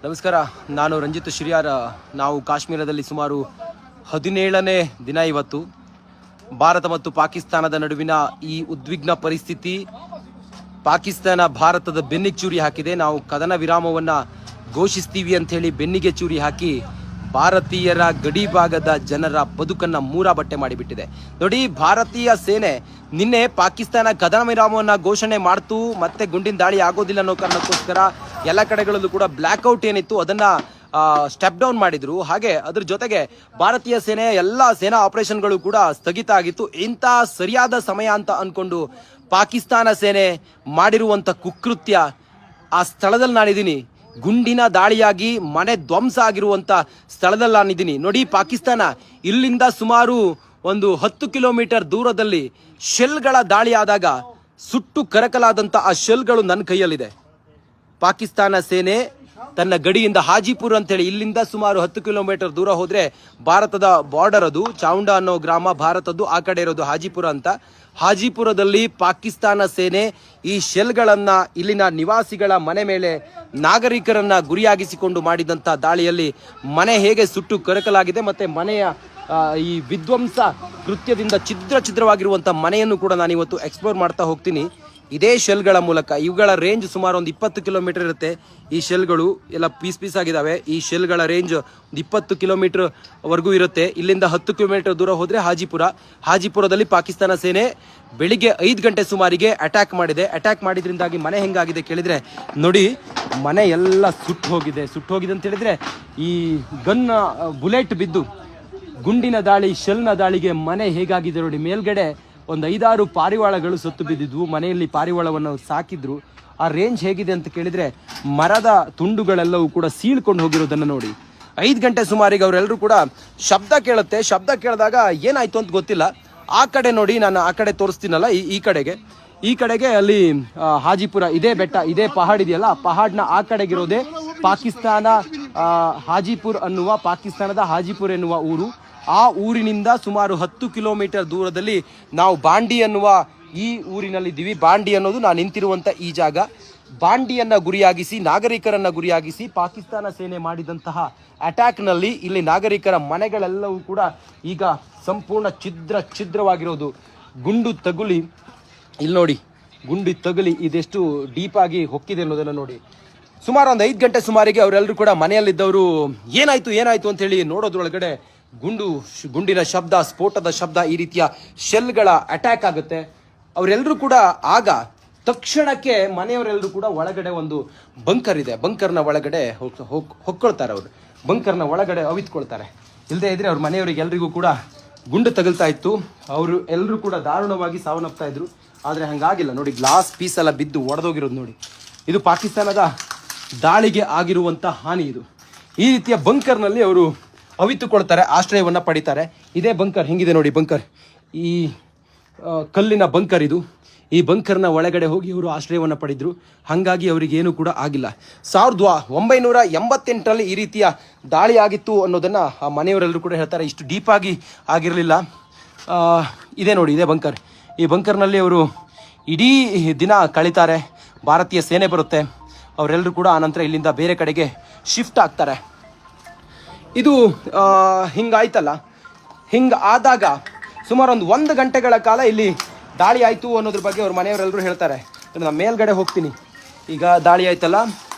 ನಮಸ್ಕಾರ, ನಾನು ರಂಜಿತ್ ಶ್ರೀಯಾರ. ನಾವು ಕಾಶ್ಮೀರದಲ್ಲಿ ಸುಮಾರು 17ನೇ ದಿನ ಇವತ್ತು. ಭಾರತ ಮತ್ತು ಪಾಕಿಸ್ತಾನದ ನಡುವಿನ ಈ ಉದ್ವಿಗ್ನ ಪರಿಸ್ಥಿತಿ ಪಾಕಿಸ್ತಾನ ಭಾರತದ ಬೆನ್ನಿಗೆ ಚೂರಿ ಹಾಕಿದೆ. ನಾವು ಕದನ ವಿರಾಮವನ್ನು ಘೋಷಿಸ್ತೀವಿ ಅಂಥೇಳಿ ಬೆನ್ನಿಗೆ ಚೂರಿ ಹಾಕಿ ಭಾರತೀಯರ ಗಡಿ ಭಾಗದ ಜನರ ಬದುಕನ್ನು ಮೂರಾ ಬಟ್ಟೆ ಮಾಡಿಬಿಟ್ಟಿದೆ. ನೋಡಿ, ಭಾರತೀಯ ಸೇನೆ ನಿನ್ನೆ ಪಾಕಿಸ್ತಾನ ಕದನ ವಿರಾಮವನ್ನು ಘೋಷಣೆ ಮಾಡ್ತು, ಮತ್ತೆ ಗುಂಡಿನ ದಾಳಿ ಆಗೋದಿಲ್ಲ ಅನ್ನೋ ಕಾರಣಕ್ಕೋಸ್ಕರ ಎಲ್ಲ ಕಡೆಗಳಲ್ಲೂ ಕೂಡ ಬ್ಲ್ಯಾಕ್ಔಟ್ ಏನಿತ್ತು ಅದನ್ನು ಸ್ಟೆಪ್ ಡೌನ್ ಮಾಡಿದ್ರು. ಹಾಗೆ ಅದ್ರ ಜೊತೆಗೆ ಭಾರತೀಯ ಸೇನೆಯ ಎಲ್ಲ ಸೇನಾ ಆಪರೇಷನ್ಗಳು ಕೂಡ ಸ್ಥಗಿತ ಆಗಿತ್ತು. ಇಂಥ ಸರಿಯಾದ ಸಮಯ ಅಂತ ಅಂದ್ಕೊಂಡು ಪಾಕಿಸ್ತಾನ ಸೇನೆ ಮಾಡಿರುವಂಥ ಕುಕೃತ್ಯ, ಆ ಸ್ಥಳದಲ್ಲಿ ನಾನಿದ್ದೀನಿ. ಗುಂಡಿನ ದಾಳಿಯಾಗಿ ಮನೆ ಧ್ವಂಸ ಆಗಿರುವಂಥ ಸ್ಥಳದಲ್ಲಿ ನಾನಿದ್ದೀನಿ. ನೋಡಿ, ಪಾಕಿಸ್ತಾನ ಇಲ್ಲಿಂದ ಸುಮಾರು ಒಂದು 10 ಕಿಲೋಮೀಟರ್ ದೂರದಲ್ಲಿ ಶೆಲ್ಗಳ ದಾಳಿ ಆದಾಗ ಸುಟ್ಟು ಕರಕಲಾದಂಥ ಆ ಶೆಲ್ಗಳು ನನ್ನ ಕೈಯಲ್ಲಿದೆ. ಪಾಕಿಸ್ತಾನ ಸೇನೆ ತನ್ನ ಗಡಿಯಿಂದ ಹಾಜಿಪುರ್ ಅಂತೇಳಿ ಇಲ್ಲಿಂದ ಸುಮಾರು 10 ಕಿಲೋಮೀಟರ್ ದೂರ ಹೋದರೆ ಭಾರತದ ಬಾರ್ಡರ್, ಅದು ಚಾವುಂಡಾ ಅನ್ನೋ ಗ್ರಾಮ ಭಾರತದ್ದು, ಆ ಕಡೆ ಇರೋದು ಹಾಜಿಪುರ ಅಂತ. ಹಾಜಿಪುರದಲ್ಲಿ ಪಾಕಿಸ್ತಾನ ಸೇನೆ ಈ ಶೆಲ್ಗಳನ್ನು ಇಲ್ಲಿನ ನಿವಾಸಿಗಳ ಮನೆ ಮೇಲೆ, ನಾಗರಿಕರನ್ನ ಗುರಿಯಾಗಿಸಿಕೊಂಡು ಮಾಡಿದಂಥ ದಾಳಿಯಲ್ಲಿ ಮನೆ ಹೇಗೆ ಸುಟ್ಟು ಕರಕಲಾಗಿದೆ, ಮತ್ತು ಮನೆಯ ಈ ವಿಧ್ವಂಸ ಕೃತ್ಯದಿಂದ ಛಿದ್ರವಾಗಿರುವಂಥ ಮನೆಯನ್ನು ಕೂಡ ನಾನು ಇವತ್ತು ಎಕ್ಸ್ಪ್ಲೋರ್ ಮಾಡ್ತಾ ಹೋಗ್ತೀನಿ ಇದೇ ಶೆಲ್ಗಳ ಮೂಲಕ. ಇವುಗಳ ರೇಂಜ್ ಸುಮಾರು ಒಂದು 20 ಕಿಲೋಮೀಟರ್ ಇರುತ್ತೆ. ಈ ಶೆಲ್ಗಳು ಎಲ್ಲ ಪೀಸ್ ಆಗಿದ್ದಾವೆ. ಈ ಶೆಲ್ಗಳ ರೇಂಜ್ 20 ಕಿಲೋಮೀಟರ್ ವರೆಗೂ ಇರುತ್ತೆ. ಇಲ್ಲಿಂದ 10 ಕಿಲೋಮೀಟರ್ ದೂರ ಹೋದರೆ ಹಾಜಿಪುರದಲ್ಲಿ ಪಾಕಿಸ್ತಾನ ಸೇನೆ ಬೆಳಿಗ್ಗೆ 5 ಗಂಟೆ ಸುಮಾರಿಗೆ ಅಟ್ಯಾಕ್ ಮಾಡಿದೆ. ಅಟ್ಯಾಕ್ ಮಾಡಿದ್ರಿಂದಾಗಿ ಮನೆ ಹೆಂಗಾಗಿದೆ ಕೇಳಿದರೆ, ನೋಡಿ, ಮನೆ ಎಲ್ಲ ಸುಟ್ಟು ಹೋಗಿದೆ ಅಂತ ಹೇಳಿದರೆ ಈ ಗನ್ ಬುಲೆಟ್ ಬಿದ್ದು ಗುಂಡಿನ ದಾಳಿ, ಶೆಲ್ನ ದಾಳಿಗೆ ಮನೆ ಹೇಗಾಗಿದೆ ನೋಡಿ. ಮೇಲ್ಗಡೆ ಒಂದು 5-6 ಪಾರಿವಾಳಗಳು ಸತ್ತು ಬಿದ್ದಿದ್ವು. ಮನೆಯಲ್ಲಿ ಪಾರಿವಾಳವನ್ನು ಸಾಕಿದ್ರು. ಆ ರೇಂಜ್ ಹೇಗಿದೆ ಅಂತ ಕೇಳಿದರೆ ಮರದ ತುಂಡುಗಳೆಲ್ಲವೂ ಕೂಡ ಸೀಳ್ಕೊಂಡು ಹೋಗಿರೋದನ್ನು ನೋಡಿ. 5 ಗಂಟೆ ಸುಮಾರಿಗೆ ಅವರೆಲ್ಲರೂ ಕೂಡ ಶಬ್ದ ಕೇಳುತ್ತೆ. ಶಬ್ದ ಕೇಳಿದಾಗ ಏನಾಯ್ತು ಅಂತ ಗೊತ್ತಿಲ್ಲ. ಆ ಕಡೆ ನೋಡಿ, ನಾನು ಆ ಕಡೆ ತೋರಿಸ್ತೀನಲ್ಲ, ಈ ಕಡೆಗೆ ಅಲ್ಲಿ ಹಾಜಿಪುರ, ಇದೇ ಬೆಟ್ಟ, ಇದೇ ಪಹಾಡ್ ಇದೆಯಲ್ಲ, ಪಹಾಡ್ನ ಆ ಕಡೆಗಿರೋದೇ ಪಾಕಿಸ್ತಾನ ಹಾಜಿಪುರ್ ಅನ್ನುವ, ಪಾಕಿಸ್ತಾನದ ಹಾಜಿಪುರ್ ಎನ್ನುವ ಊರು. ಆ ಊರಿನಿಂದ ಸುಮಾರು 10 ಕಿಲೋಮೀಟರ್ ದೂರದಲ್ಲಿ ನಾವು ಬಾಂಡಿ ಅನ್ನುವ ಈ ಊರಿನಲ್ಲಿದ್ದೀವಿ. ಬಾಂಡಿ ಅನ್ನೋದು ನಾನು ನಿಂತಿರುವಂಥ ಈ ಜಾಗ. ಬಾಂಡಿಯನ್ನು ಗುರಿಯಾಗಿಸಿ, ನಾಗರಿಕರನ್ನು ಗುರಿಯಾಗಿಸಿ ಪಾಕಿಸ್ತಾನ ಸೇನೆ ಮಾಡಿದಂತಹ ಅಟ್ಯಾಕ್ನಲ್ಲಿ ಇಲ್ಲಿ ನಾಗರಿಕರ ಮನೆಗಳೆಲ್ಲವೂ ಕೂಡ ಈಗ ಸಂಪೂರ್ಣ ಛಿದ್ರವಾಗಿರೋದು. ಗುಂಡು ತಗುಲಿ, ಇಲ್ಲಿ ನೋಡಿ, ಗುಂಡು ತಗುಲಿ ಇದೆಷ್ಟು ಡೀಪಾಗಿ ಹೊಕ್ಕಿದೆ ಅನ್ನೋದನ್ನು ನೋಡಿ. ಸುಮಾರು ಒಂದು 5 ಗಂಟೆ ಸುಮಾರಿಗೆ ಅವರೆಲ್ಲರೂ ಕೂಡ ಮನೆಯಲ್ಲಿದ್ದವರು ಏನಾಯಿತು ಅಂತೇಳಿ ನೋಡೋದ್ರೊಳಗಡೆ ಗುಂಡಿನ ಶಬ್ದ, ಸ್ಫೋಟದ ಶಬ್ದ, ಈ ರೀತಿಯ ಶೆಲ್ಗಳ ಅಟ್ಯಾಕ್ ಆಗುತ್ತೆ. ಅವರೆಲ್ಲರೂ ಕೂಡ ಆಗ ತಕ್ಷಣಕ್ಕೆ ಮನೆಯವರೆಲ್ಲರೂ ಕೂಡ ಒಳಗಡೆ ಒಂದು ಬಂಕರ್ ಇದೆ, ಬಂಕರ್ನ ಒಳಗಡೆ ಹೊಕ್ಕೊಳ್ತಾರೆ. ಅವರು ಬಂಕರ್ನ ಒಳಗಡೆ ಅವಿತ್ಕೊಳ್ತಾರೆ. ಇಲ್ಲದೆ ಇದ್ರೆ ಅವ್ರ ಮನೆಯವರಿಗೆಲ್ಲರಿಗೂ ಕೂಡ ಗುಂಡು ತಗುಲ್ತಾ ಇತ್ತು. ಅವರು ಎಲ್ಲರೂ ಕೂಡ ದಾರುಣವಾಗಿ ಸಾವನ್ನಪ್ತಾ ಇದ್ರು. ಆದರೆ ಹಂಗಾಗಿಲ್ಲ ನೋಡಿ, ಗ್ಲಾಸ್ ಪೀಸ್ ಎಲ್ಲ ಬಿದ್ದು ಒಡೆದೋಗಿರೋದು ನೋಡಿ. ಇದು ಪಾಕಿಸ್ತಾನದ ದಾಳಿಗೆ ಆಗಿರುವಂಥ ಹಾನಿ. ಇದು ಈ ರೀತಿಯ ಬಂಕರ್ನಲ್ಲಿ ಅವರು ಅವಿತುಕೊಳ್ತಾರೆ, ಆಶ್ರಯವನ್ನು ಪಡಿತಾರೆ. ಇದೇ ಬಂಕರ್ ಹಿಂಗಿದೆ ನೋಡಿ, ಬಂಕರ್, ಈ ಕಲ್ಲಿನ ಬಂಕರ್ ಇದು. ಈ ಬಂಕರ್ನ ಒಳಗಡೆ ಹೋಗಿ ಅವರು ಆಶ್ರಯವನ್ನು ಪಡೆದರು. ಹಾಗಾಗಿ ಅವರಿಗೇನು ಕೂಡ ಆಗಿಲ್ಲ. 1988ರಲ್ಲಿ ಈ ರೀತಿಯ ದಾಳಿ ಆಗಿತ್ತು ಅನ್ನೋದನ್ನು ಆ ಮನೆಯವರೆಲ್ಲರೂ ಕೂಡ ಹೇಳ್ತಾರೆ. ಇಷ್ಟು ಡೀಪಾಗಿ ಆಗಿರಲಿಲ್ಲ. ಇದೇ ನೋಡಿ, ಇದೇ ಬಂಕರ್. ಈ ಬಂಕರ್ನಲ್ಲಿ ಅವರು ಇಡೀ ದಿನ ಕಳೀತಾರೆ. ಭಾರತೀಯ ಸೇನೆ ಬರುತ್ತೆ. ಅವರೆಲ್ಲರೂ ಕೂಡ ಆನಂತರ ಇಲ್ಲಿಂದ ಬೇರೆ ಕಡೆಗೆ ಶಿಫ್ಟ್ ಆಗ್ತಾರೆ. ಇದು ಹಿಂಗಾಯ್ತಲ್ಲ, ಹಿಂಗಾದಾಗ ಸುಮಾರು ಒಂದು ಗಂಟೆಗಳ ಕಾಲ ಇಲ್ಲಿ ದಾಳಿ ಆಯಿತು ಅನ್ನೋದ್ರ ಬಗ್ಗೆ ಅವ್ರ ಮನೆಯವರೆಲ್ಲರೂ ಹೇಳ್ತಾರೆ. ನಾನು ಮೇಲ್ಗಡೆ ಹೋಗ್ತೀನಿ. ಈಗ ದಾಳಿ ಆಯ್ತಲ್ಲ,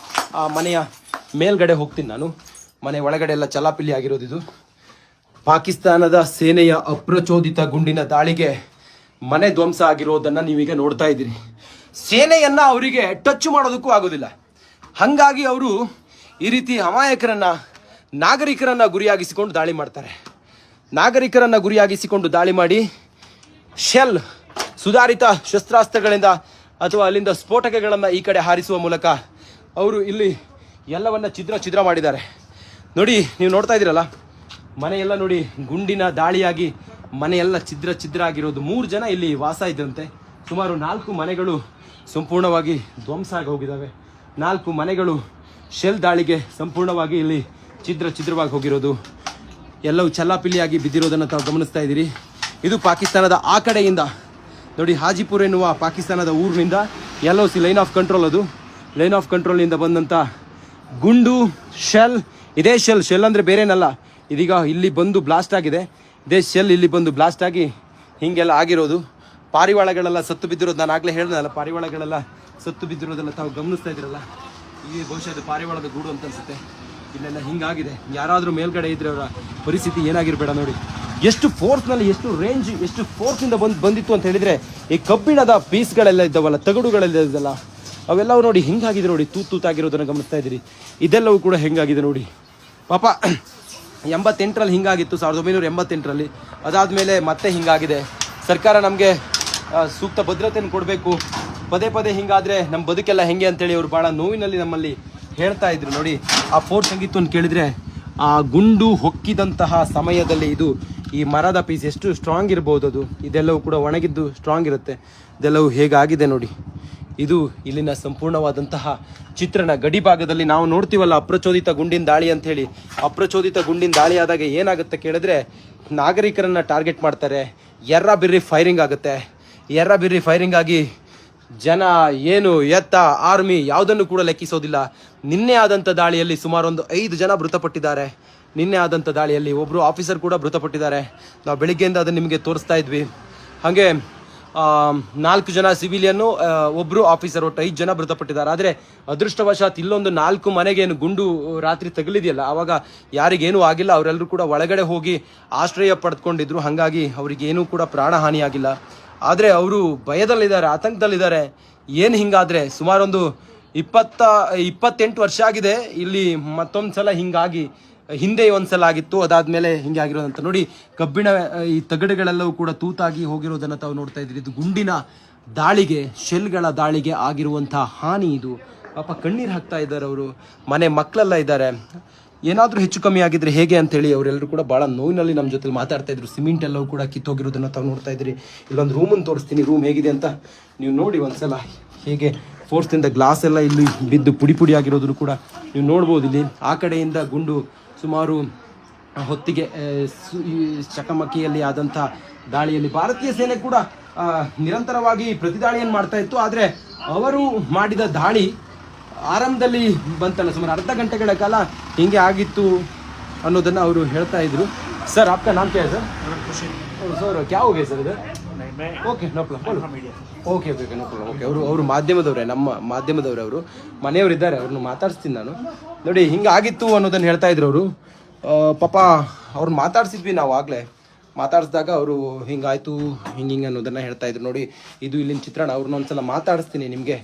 ಆ ಮನೆಯ ಮೇಲ್ಗಡೆ ಹೋಗ್ತೀನಿ ನಾನು. ಮನೆ ಒಳಗಡೆ ಎಲ್ಲ ಚಲಾಪಿಲಿ ಆಗಿರೋದಿದು. ಪಾಕಿಸ್ತಾನದ ಸೇನೆಯ ಅಪ್ರಚೋದಿತ ಗುಂಡಿನ ದಾಳಿಗೆ ಮನೆ ಧ್ವಂಸ ಆಗಿರೋದನ್ನು ನೀವೀಗ ನೋಡ್ತಾ ಇದ್ದೀರಿ. ಸೇನೆಯನ್ನು ಅವರಿಗೆ ಟಚ್ ಮಾಡೋದಕ್ಕೂ ಆಗೋದಿಲ್ಲ. ಹಾಗಾಗಿ ಅವರು ಈ ರೀತಿ ಅಮಾಯಕರನ್ನು, ನಾಗರಿಕರನ್ನು ಗುರಿಯಾಗಿಸಿಕೊಂಡು ದಾಳಿ ಮಾಡ್ತಾರೆ. ನಾಗರಿಕರನ್ನು ಗುರಿಯಾಗಿಸಿಕೊಂಡು ದಾಳಿ ಮಾಡಿ ಶೆಲ್, ಸುಧಾರಿತ ಶಸ್ತ್ರಾಸ್ತ್ರಗಳಿಂದ ಅಥವಾ ಅಲ್ಲಿಂದ ಸ್ಫೋಟಕಗಳನ್ನು ಈ ಕಡೆ ಹಾರಿಸುವ ಮೂಲಕ ಅವರು ಇಲ್ಲಿ ಎಲ್ಲವನ್ನು ಛಿದ್ರ ಮಾಡಿದ್ದಾರೆ. ನೋಡಿ, ನೀವು ನೋಡ್ತಾ ಇದ್ದೀರಲ್ಲ, ಮನೆಯೆಲ್ಲ ನೋಡಿ, ಗುಂಡಿನ ದಾಳಿಯಾಗಿ ಮನೆಯೆಲ್ಲ ಛಿದ್ರ ಆಗಿರೋದು. 3 ಜನ ಇಲ್ಲಿ ವಾಸ ಇದ್ದಂತೆ. ಸುಮಾರು 4 ಮನೆಗಳು ಸಂಪೂರ್ಣವಾಗಿ ಧ್ವಂಸ ಆಗಿ ಹೋಗಿದ್ದಾವೆ. 4 ಮನೆಗಳು ಶೆಲ್ ದಾಳಿಗೆ ಸಂಪೂರ್ಣವಾಗಿ ಇಲ್ಲಿ ಛಿದ್ರವಾಗಿ ಹೋಗಿರೋದು. ಎಲ್ಲವೂ ಚಲ್ಲಾಪಿಲ್ಲಿಯಾಗಿ ಬಿದ್ದಿರೋದನ್ನು ತಾವು ಗಮನಿಸ್ತಾ ಇದ್ದೀರಿ. ಇದು ಪಾಕಿಸ್ತಾನದ ಆ ಕಡೆಯಿಂದ ನೋಡಿ, ಹಾಜಿಪುರ್ ಎನ್ನುವ ಪಾಕಿಸ್ತಾನದ ಊರಿನಿಂದ LOC ಲೈನ್ ಆಫ್ ಕಂಟ್ರೋಲ್, ಅದು ಲೈನ್ ಆಫ್ ಕಂಟ್ರೋಲಿಂದ ಬಂದಂಥ ಗುಂಡು ಇದೇ ಶೆಲ್ ಅಂದರೆ ಬೇರೆನಲ್ಲ, ಇದೀಗ ಇಲ್ಲಿ ಬಂದು ಬ್ಲಾಸ್ಟ್ ಆಗಿದೆ. ಇದೇ ಶೆಲ್ ಇಲ್ಲಿ ಬಂದು ಬ್ಲಾಸ್ಟ್ ಆಗಿ ಹೀಗೆಲ್ಲ ಆಗಿರೋದು. ಪಾರಿವಾಳಗಳೆಲ್ಲ ಸತ್ತು ಬಿದ್ದಿರೋದು, ನಾನು ಆಗಲೇ ಹೇಳ್ದಲ್ಲ, ಪಾರಿವಾಳಗಳೆಲ್ಲ ಸತ್ತು ಬಿದ್ದಿರೋದೆಲ್ಲ ತಾವು ಗಮನಿಸ್ತಾ ಇದ್ದೀರಲ್ಲ, ಈ ಬಹುಶಃ ಇದು ಪಾರಿವಾಳದ ಗೂಡು ಅಂತ ಅನ್ಸುತ್ತೆ. ಇಲ್ಲೆಲ್ಲ ಹಿಂಗಾಗಿದೆ. ಯಾರಾದರೂ ಮೇಲ್ಗಡೆ ಇದ್ರೆ ಅವರ ಪರಿಸ್ಥಿತಿ ಏನಾಗಿರಬೇಡ ನೋಡಿ. ಎಷ್ಟು ಫೋರ್ಸ್ನಲ್ಲಿ, ಎಷ್ಟು ರೇಂಜ್, ಎಷ್ಟು ಫೋರ್ಸಿಂದ ಬಂದಿತ್ತು ಅಂತ ಹೇಳಿದರೆ, ಈ ಕಬ್ಬಿಣದ ಪೀಸ್ಗಳೆಲ್ಲ ಇದ್ದಾವಲ್ಲ, ತಗಡುಗಳೆಲ್ಲ ಇದ್ದಲ್ಲ, ಅವೆಲ್ಲವೂ ನೋಡಿ ಹಿಂಗಾಗಿದೆ ನೋಡಿ, ತೂತಾಗಿರೋದನ್ನು ಗಮನಿಸ್ತಾ ಇದ್ದೀರಿ. ಇದೆಲ್ಲವೂ ಕೂಡ ಹೆಂಗಾಗಿದೆ ನೋಡಿ. ಪಾಪ 88ರಲ್ಲಿ ಹಿಂಗಾಗಿತ್ತು, 1988ರಲ್ಲಿ. ಅದಾದಮೇಲೆ ಮತ್ತೆ ಹಿಂಗಾಗಿದೆ. ಸರ್ಕಾರ ನಮಗೆ ಸೂಕ್ತ ಭದ್ರತೆಯನ್ನು ಕೊಡಬೇಕು. ಪದೇ ಪದೇ ಹಿಂಗಾದರೆ ನಮ್ಮ ಬದುಕೆಲ್ಲ ಹೆಂಗೆ ಅಂತೇಳಿ ಅವರು ಭಾಳ ನೋವಿನಲ್ಲಿ ನಮ್ಮಲ್ಲಿ ಹೇಳ್ತಾ ಇದ್ರು ನೋಡಿ. ಆ ಫೋರ್ಸ್ ಹೆಂಗಿತ್ತು ಅಂತ ಕೇಳಿದರೆ, ಆ ಗುಂಡು ಹೊಕ್ಕಿದಂತಹ ಸಮಯದಲ್ಲಿ ಈ ಮರದ ಪೀಸ್ ಎಷ್ಟು ಸ್ಟ್ರಾಂಗ್ ಇರ್ಬೋದು, ಅದು ಇದೆಲ್ಲವೂ ಕೂಡ ಒಣಗಿದ್ದು ಸ್ಟ್ರಾಂಗ್ ಇರುತ್ತೆ. ಇದೆಲ್ಲವೂ ಹೇಗಾಗಿದೆ ನೋಡಿ. ಇದು ಇಲ್ಲಿನ ಸಂಪೂರ್ಣವಾದಂತಹ ಚಿತ್ರಣ. ಗಡಿ ಭಾಗದಲ್ಲಿ ನಾವು ನೋಡ್ತೀವಲ್ಲ ಅಪ್ರಚೋದಿತ ಗುಂಡಿನ ದಾಳಿ ಅಂತ ಹೇಳಿ. ಅಪ್ರಚೋದಿತ ಗುಂಡಿನ ದಾಳಿ ಆದಾಗ ಏನಾಗುತ್ತೆ ಕೇಳಿದ್ರೆ, ನಾಗರಿಕರನ್ನು ಟಾರ್ಗೆಟ್ ಮಾಡ್ತಾರೆ, ಎರ್ರಬಿರ್ರಿ ಫೈರಿಂಗ್ ಆಗುತ್ತೆ. ಎರ್ರಬಿರ್ರಿ ಫೈರಿಂಗ್ ಆಗಿ ಜನ ಏನು ಆರ್ಮಿ ಯಾವುದನ್ನು ಕೂಡ ಲೆಕ್ಕಿಸೋದಿಲ್ಲ. ನಿನ್ನೆ ಆದಂಥ ದಾಳಿಯಲ್ಲಿ ಸುಮಾರು ಒಂದು 5 ಜನ ಮೃತಪಟ್ಟಿದ್ದಾರೆ. ನಿನ್ನೆ ಆದಂಥ ದಾಳಿಯಲ್ಲಿ ಒಬ್ಬರು ಆಫೀಸರ್ ಕೂಡ ಮೃತಪಟ್ಟಿದ್ದಾರೆ. ನಾವು ಬೆಳಿಗ್ಗೆಯಿಂದ ಅದನ್ನು ನಿಮಗೆ ತೋರಿಸ್ತಾ ಇದ್ವಿ. ಹಾಗೆ 4 ಜನ ಸಿವಿಲಿಯನ್ನು, ಒಬ್ಬರು ಆಫೀಸರ್, ಒಟ್ಟು 5 ಜನ ಮೃತಪಟ್ಟಿದ್ದಾರೆ. ಆದರೆ ಅದೃಷ್ಟವಶಾತ್ ಇಲ್ಲೊಂದು 4 ಮನೆಗೇನು ಗುಂಡು ರಾತ್ರಿ ತಗಲಿದೆಯಲ್ಲ, ಆವಾಗ ಯಾರಿಗೇನೂ ಆಗಿಲ್ಲ. ಅವರೆಲ್ಲರೂ ಕೂಡ ಒಳಗಡೆ ಹೋಗಿ ಆಶ್ರಯ ಪಡೆದುಕೊಂಡಿದ್ರು. ಹಾಗಾಗಿ ಅವರಿಗೇನೂ ಕೂಡ ಪ್ರಾಣಹಾನಿಯಾಗಿಲ್ಲ. ಆದರೆ ಅವರು ಭಯದಲ್ಲಿದ್ದಾರೆ, ಆತಂಕದಲ್ಲಿದ್ದಾರೆ. ಏನು ಹಿಂಗಾದರೆ ಸುಮಾರೊಂದು 28 ವರ್ಷ ಆಗಿದೆ ಇಲ್ಲಿ ಮತ್ತೊಂದು ಸಲ ಹಿಂಗಾಗಿ. ಹಿಂದೆ ಒಂದ್ಸಲ ಆಗಿತ್ತು, ಅದಾದಮೇಲೆ ಹಿಂಗೆ ಆಗಿರೋದಂತ ನೋಡಿ. ಕಬ್ಬಿಣ ಈ ತಗಡುಗಳೆಲ್ಲವೂ ಕೂಡ ತೂತಾಗಿ ಹೋಗಿರೋದನ್ನು ತಾವು ನೋಡ್ತಾ ಇದ್ದೀರಿ. ಇದು ಗುಂಡಿನ ದಾಳಿಗೆ, ಶೆಲ್ಗಳ ದಾಳಿಗೆ ಆಗಿರುವಂಥ ಹಾನಿ ಇದು. ಪಾಪ ಕಣ್ಣೀರು ಹಾಕ್ತಾ ಇದ್ದಾರೆ ಅವರು. ಮನೆ ಮಕ್ಕಳೆಲ್ಲ ಇದ್ದಾರೆ. ಏನಾದರೂ ಹೆಚ್ಚು ಕಮ್ಮಿ ಆಗಿದ್ರೆ ಹೇಗೆ ಅಂತೇಳಿ ಅವರೆಲ್ಲರೂ ಕೂಡ ಭಾಳ ನೋವಿನಲ್ಲಿ ನಮ್ಮ ಜೊತೆ ಮಾತಾಡ್ತಾ ಇದ್ರು. ಸಿಮೆಂಟ್ ಎಲ್ಲವೂ ಕೂಡ ಕಿತ್ತೋಗಿರೋದನ್ನು ತಾವು ನೋಡ್ತಾ ಇದ್ದೀರಿ. ಇಲ್ಲೊಂದು ರೂಮನ್ನು ತೋರಿಸ್ತೀನಿ, ರೂಮ್ ಹೇಗಿದೆ ಅಂತ ನೀವು ನೋಡಿ ಒಂದ್ಸಲ. ಹೇಗೆ ಫೋರ್ಸ್ನಿಂದ ಗ್ಲಾಸ್ ಎಲ್ಲ ಇಲ್ಲಿ ಬಿದ್ದು ಪುಡಿ ಆಗಿರೋದನ್ನು ಕೂಡ ನೀವು ನೋಡ್ಬೋದು. ಇಲ್ಲಿ ಆ ಕಡೆಯಿಂದ ಗುಂಡು ಸುಮಾರು ಹೊತ್ತಿಗೆ ಚಕಮಕಿಯಲ್ಲಿ ಆದಂಥ ದಾಳಿಯಲ್ಲಿ ಭಾರತೀಯ ಸೇನೆ ಕೂಡ ನಿರಂತರವಾಗಿ ಪ್ರತಿದಾಳಿಯನ್ನು ಮಾಡ್ತಾ ಇತ್ತು. ಆದರೆ ಅವರು ಮಾಡಿದ ದಾಳಿ ಆರಂಭದಲ್ಲಿ ಬಂತಲ್ಲ, ಸುಮಾರು ಅರ್ಧ ಗಂಟೆಗಳ ಕಾಲ ಹಿಂಗೆ ಆಗಿತ್ತು ಅನ್ನೋದನ್ನು ಅವರು ಹೇಳ್ತಾ ಇದ್ರು. ಸರ್ आपका नाम क्या है सर? ಸರ್ क्या हो गया ಸರ್ ಇದು? Okay no problem. Okay no problem. Okay ಅವರು ಮಾಧ್ಯಮದವರೇ, ನಮ್ಮ ಮಾಧ್ಯಮದವರೇ. ಅವರು ಮನೆಯವರಿದ್ದಾರೆ, ಅವ್ರನ್ನ ಮಾತಾಡಿಸ್ತೀನಿ ನಾನು. ನೋಡಿ ಹಿಂಗೆ ಆಗಿತ್ತು ಅನ್ನೋದನ್ನು ಹೇಳ್ತಾ ಇದ್ರು ಅವರು. ಪಾಪ ಅವ್ರನ್ನ ಮಾತಾಡ್ಸಿದ್ವಿ ನಾವು ಆಗಲೇ. ಮಾತಾಡಿಸಿದಾಗ ಅವರು ಹಿಂಗಾಯ್ತು ಹಿಂಗೆ ಅನ್ನೋದನ್ನು ಹೇಳ್ತಾ ಇದ್ರು ನೋಡಿ. ಇದು ಇಲ್ಲಿನ ಚಿತ್ರಣ. ಅವ್ರನ್ನ ಒಂದ್ಸಲ ಮಾತಾಡಿಸ್ತೀನಿ ನಿಮಗೆ.